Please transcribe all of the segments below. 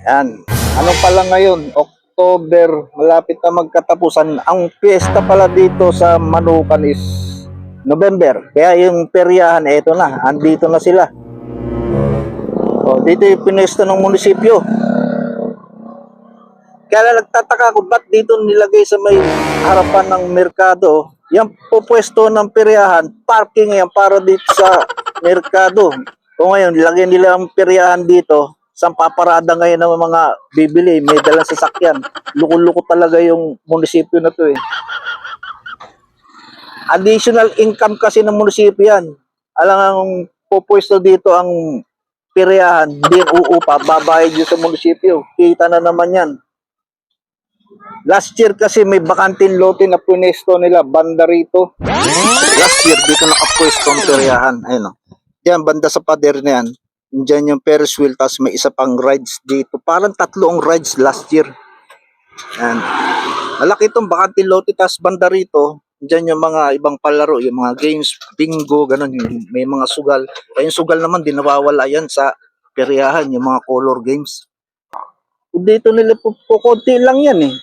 Yan. Ano pala ngayon? October, malapit na magkatapusan. Ang piyesta pala dito sa Manukan is November. Kaya yung peryahan, eto na. Andito na sila. O, dito yung pinesto ng munisipyo. Kaya nagtataka ko, ba't dito nilagay sa may harapan ng merkado? Yung pupwesto ng peryahan, parking yan para dito sa merkado. O ngayon, nilagay nila ang peryahan dito, saan paparada ngayon ng mga bibili, may dalang sasakyan. Luko-luko talaga yung munisipyo na to eh. Additional income kasi ng munisipyo yan. Alam ang pupwesto dito ang peryahan, din uupa, babayad dito sa munisipyo. Kita na naman yan. Last year kasi may bakanting lote na punesto nila, banda rito. Last year, dito nakapwesto ang peryahan. Ayun o. Diyan, banda sa pader na yan. Diyan yung Ferris wheel, tapos may isa pang rides dito. Parang 3 ang rides last year. Ayan. Malaki itong bakanting lote, tapos banda rito. Diyan yung mga ibang palaro, yung mga games, bingo, ganun. May mga sugal. Kaya yung sugal naman, di nawawala yan sa peryahan, yung mga color games. Dito nila konti lang yan eh.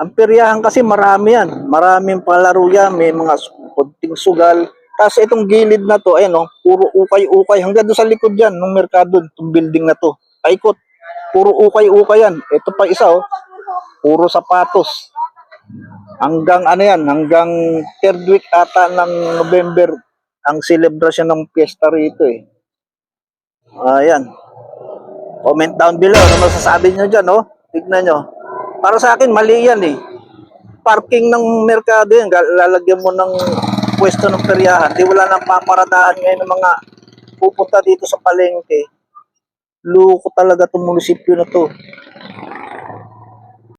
Ang peryahan kasi marami yan. Maraming palaro yan. May mga konting sugal. Tapos itong gilid na to, ayun, puro ukay-ukay. Hanggang doon sa likod yan, ng merkado, itong building na to. Paikot. Puro ukay-ukay yan. Ito pa isa, puro sapatos. Hanggang ano yan, hanggang third week ata ng November, ang celebration ng piyesta rito eh. Ayan. Comment down below. Ano masasabi nyo dyan, Tignan nyo. Para sa akin, mali yan eh. Parking ng merkado yan. Lalagyan mo ng pwesto ng peryahan. Di wala nang paparadahan ngayon ng mga pupunta dito sa palengke. Luko talaga itong munisipyo na to.